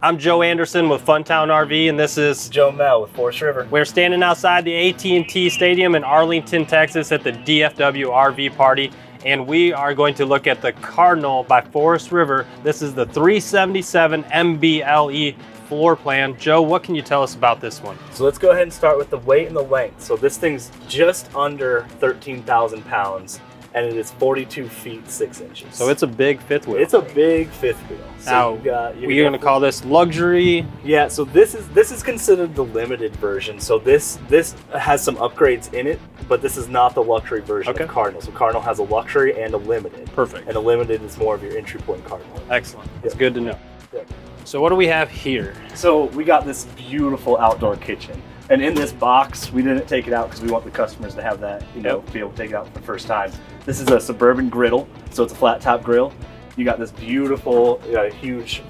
I'm Joe Anderson with Funtown RV, and this is Joe Mel with Forest River. We're standing outside the AT&T Stadium in Arlington, Texas at the DFW RV party, and we are going to look at the Cardinal by Forest River. This is the 377 MBLE floor plan. Joe, what can you tell us about this one? So let's go ahead and start with the weight and the length. So this thing's just under 13,000 pounds. And it is 42 feet 6 inches. So it's a big fifth wheel. It's a big fifth wheel. So now, you're going to call this luxury? Yeah. So this is considered the limited version. So this has some upgrades in it, but this is not the luxury version of Cardinal. So Cardinal has a luxury and a limited. Perfect. And a limited is more of your entry point Cardinal. Excellent. It's good to know. Yeah. So what do we have here? So we got this beautiful outdoor kitchen. And in this box, we didn't take it out because we want the customers to have that, be able to take it out for the first time. This is a Suburban griddle, so it's a flat top grill. You got this beautiful, huge,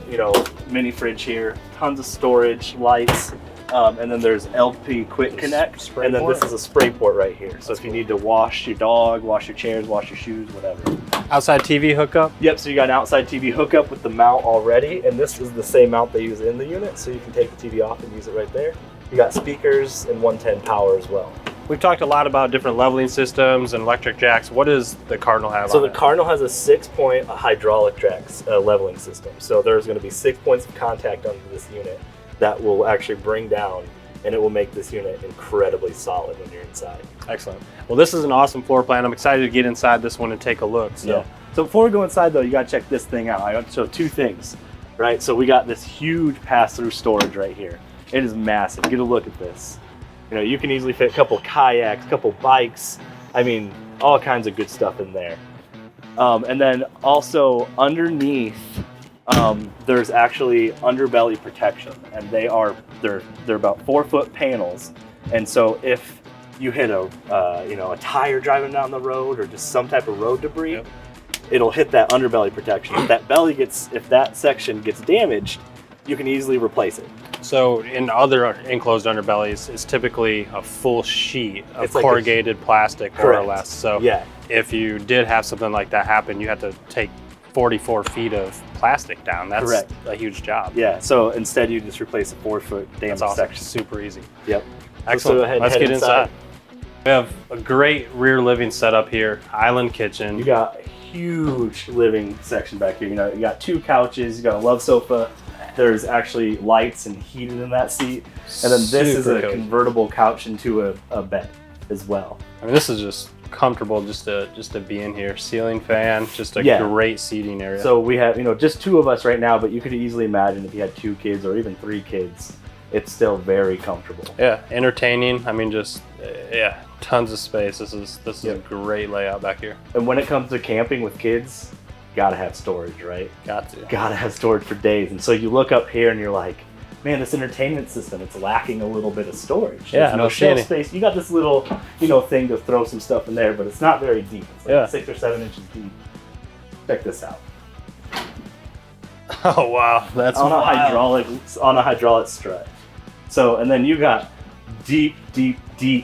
mini fridge here, tons of storage, lights, and then there's LP Quick Connect, and then this is a spray port right here. So if you need to wash your dog, wash your chairs, wash your shoes, whatever. Outside TV hookup? Yep, so you got an outside TV hookup with the mount already, and this is the same mount they use in the unit, so you can take the TV off and use it right there. You got speakers and 110 power as well. We've talked a lot about different leveling systems and electric jacks. What does the Cardinal have So on the Cardinal has a 6-point hydraulic jacks leveling system. So there's going to be 6 points of contact under this unit that will actually bring down, and it will make this unit incredibly solid when you're inside. Excellent. Well, this is an awesome floor plan. I'm excited to get inside this one and take a look. So before we go inside though, you got to check this thing out. I got to show 2 things, right? So we got this huge pass-through storage right here. It is massive. Get a look at this. You can easily fit a couple kayaks, a couple bikes. I mean, all kinds of good stuff in there. And then also underneath, there's actually underbelly protection, and they're about 4-foot panels. And so if you hit a tire driving down the road or just some type of road debris, it'll hit that underbelly protection. If that section gets damaged, you can easily replace it. So in other enclosed underbellies, it's typically a full sheet of corrugated plastic, more or less. So if you did have something like that happen, you have to take 44 feet of plastic down. That's a huge job. Yeah, so instead you just replace a 4-foot damaged section. Super easy. Yep. Excellent. So go ahead and Let's get inside. We have a great rear living setup here, island kitchen. You got a huge living section back here. You got 2 couches, you got a love sofa. There's actually lights and heated in that seat. And then this is a convertible couch into a bed as well. I mean, this is just comfortable just to be in here. Ceiling fan, just a great seating area. So we have, just 2 of us right now, but you could easily imagine if you had 2 kids or even 3 kids, it's still very comfortable. Yeah, entertaining. I mean, tons of space. This is a great layout back here. And when it comes to camping with kids, gotta have storage, right? Gotta have storage for days. And so you look up here and you're like, man, this entertainment system, it's lacking a little bit of storage. There's no shelf space. You got this little, thing to throw some stuff in there, but it's not very deep. It's like 6 or 7 inches deep. Check this out. Oh wow, that's on a hydraulic strut. So, and then you got deep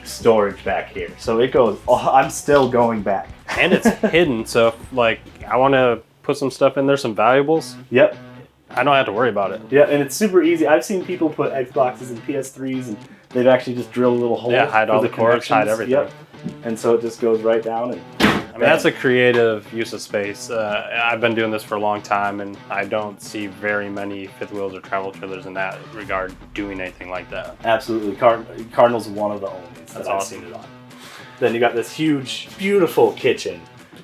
storage back here. So it goes. I'm still going back. And it's hidden, so if, I want to put some stuff in there, some valuables. Yep. I don't have to worry about it. Yeah, and it's super easy. I've seen people put Xboxes and PS3s, and they've actually just drilled a little hole. Yeah, hide all the cords, hide everything. Yep. And so it just goes right down. And I mean, that's a creative use of space. I've been doing this for a long time, and I don't see very many fifth wheels or travel trailers in that regard doing anything like that. Absolutely. Cardinal's one of the only that I've seen it on. Then you got this huge, beautiful kitchen.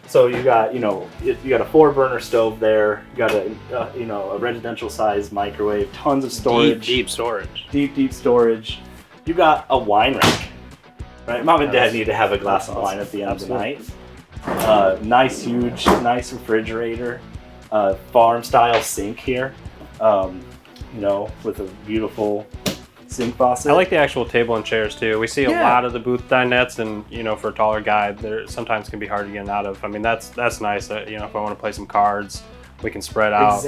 So you got, you got a 4-burner stove there. You got a residential size microwave, tons of storage. Deep storage. Deep storage. You got a wine rack, right? Mom and Dad need to have a glass of wine at the end of the night. Nice refrigerator. Farm style sink here. With a beautiful sink faucet. I like the actual table and chairs too. We see a lot of the booth dinettes, and for a taller guy, there sometimes can be hard to get out of. I mean, that's nice. If I want to play some cards, we can spread out.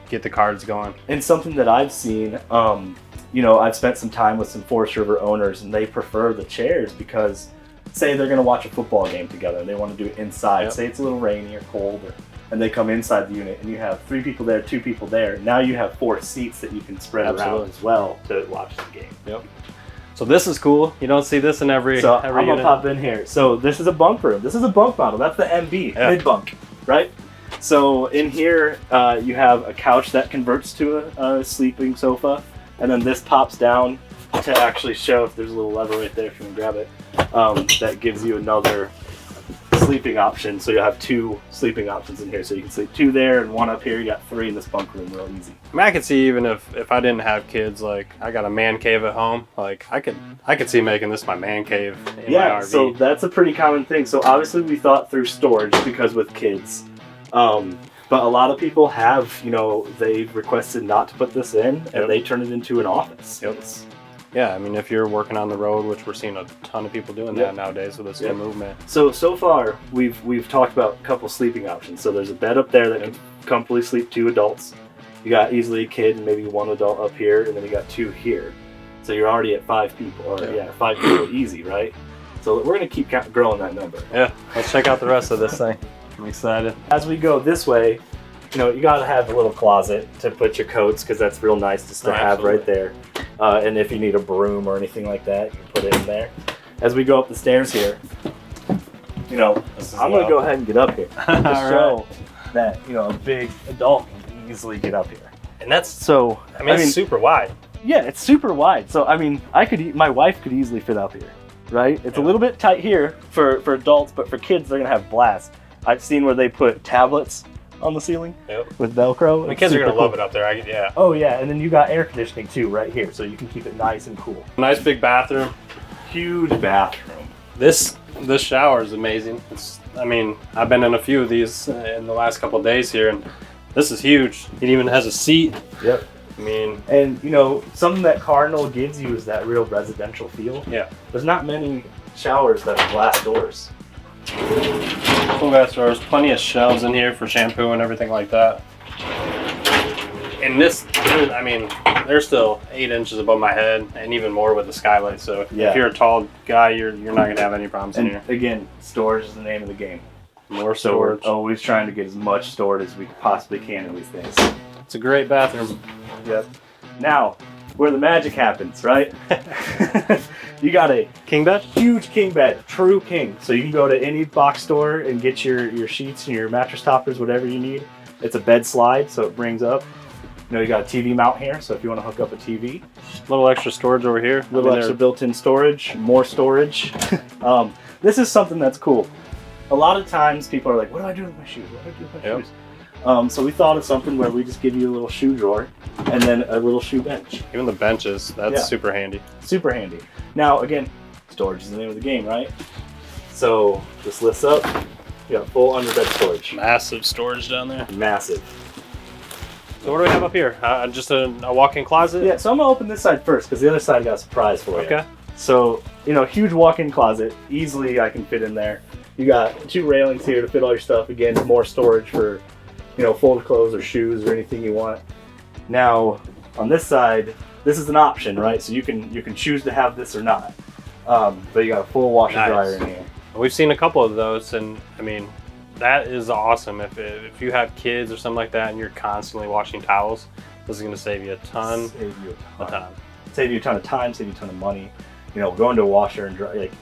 Get the cards going. And something that I've seen, I've spent some time with some Forest River owners, and they prefer the chairs because, say they're going to watch a football game together and they want to do it inside. Say it's a little rainy or cold, or and they come inside the unit, and you have 3 people there, 2 people there. Now you have 4 seats that you can spread around as well to watch the game. Yep. So this is cool. You don't see this in every I'm unit. gonna pop in here. So this is a bunk room. This is a bunk model. That's the MB, mid bunk, right? So in here, you have a couch that converts to a sleeping sofa, and then this pops down to actually show, if there's a little lever right there if you can grab it, that gives you another sleeping option. So you'll have 2 sleeping options in here. So you can sleep 2 there and 1 up here. You got 3 in this bunk room, real easy. I mean, I could see, even if I didn't have kids, like I got a man cave at home, like I could see making this my man cave in my RV. So that's a pretty common thing. So obviously we thought through storage because with kids, but a lot of people have, you know, they've requested not to put this in, and they turn it into an office. Yeah, I mean, if you're working on the road, which we're seeing a ton of people doing that nowadays with this new movement. So far, we've talked about a couple sleeping options. So there's a bed up there that can comfortably sleep 2 adults. You got easily a kid and maybe 1 adult up here, and then you got 2 here. So you're already at 5 people, or 5 people easy, right? So we're gonna keep growing that number. Yeah, let's check out the rest of this thing. I'm excited. As we go this way, you know, you gotta have a little closet to put your coats, because that's real nice just to have right there. And if you need a broom or anything like that, you can put it in there. As we go up the stairs here, you know, I'm going to go ahead and get up here to show that, you know, a big adult can easily get up here. And that's, so, I mean, it's super wide. Yeah, it's super wide. So, I mean, my wife could easily fit up here, right? It's a little bit tight here for adults, but for kids, they're going to have blast. I've seen where they put tablets on the ceiling with Velcro. The kids are gonna love it up there. Oh yeah, and then you got air conditioning too right here, so you can keep it nice and cool. Nice big bathroom. Huge bathroom. This shower is amazing. I mean, I've been in a few of these in the last couple of days here, and this is huge. It even has a seat. Yep. I mean, and you know, something that Cardinal gives you is that real residential feel. Yeah. There's not many showers that have glass doors. Full glass doors, plenty of shelves in here for shampoo and everything like that. And this, I mean, they're still 8 inches above my head, and even more with the skylight. So if you're a tall guy, you're not gonna have any problems in here. Again, storage is the name of the game. More storage. So we're always trying to get as much stored as we possibly can in these things. It's a great bathroom. Yep. Now, where the magic happens, right? You got a king bed? Huge king bed, true king. So you can go to any box store and get your sheets and your mattress toppers, whatever you need. It's a bed slide, so it brings up. You know, you got a TV mount here, so if you want to hook up a TV. A little extra storage over here. A little extra built-in storage, more storage. This is something that's cool. A lot of times people are like, what do I do with my shoes? What do I do with my shoes? So we thought of something where we just give you a little shoe drawer and then a little shoe bench. Even the benches, that's super handy. Super handy. Now, again, storage is the name of the game, right? So this lifts up, you got full underbed storage. Massive storage down there. Massive. So what do we have up here? Just a walk-in closet? Yeah, so I'm gonna open this side first because the other side got a surprise for you. Okay. So, you know, huge walk-in closet. Easily I can fit in there. You got 2 railings here to fit all your stuff. Again, more storage for, you know, folded clothes or shoes or anything you want. Now, on this side, this is an option, right? So you can choose to have this or not. But you got a full washer dryer in here. We've seen a couple of those, and I mean, that is awesome. If you have kids or something like that, and you're constantly washing towels, this is going to save you a ton. Save you a ton. Save you a ton of time. Save you a ton of money. You know, going to a washer and dry, like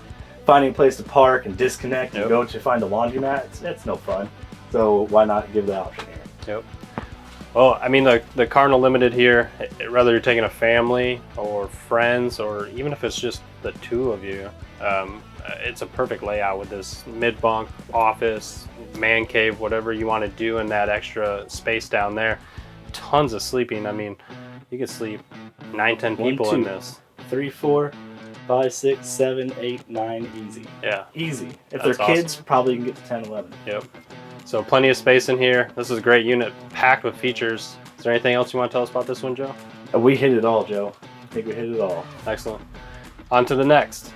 finding a place to park and disconnect and go to find a laundromat. That's no fun. So why not give the option here? Yep. Well, I mean, the Cardinal Limited here, whether you're taking a family or friends, or even if it's just the 2 of you, it's a perfect layout with this mid-bunk, office, man cave, whatever you want to do in that extra space down there. Tons of sleeping. I mean, you could sleep 9, 10 people in this. 3, 4, 5, 6, 7, 8, 9, easy. Yeah. Easy. If they're kids, probably you can get to 10, 11. Yep. So plenty of space in here. This is a great unit, packed with features. Is there anything else you want to tell us about this one, Joe? We hit it all, Joe. I think we hit it all. Excellent. On to the next.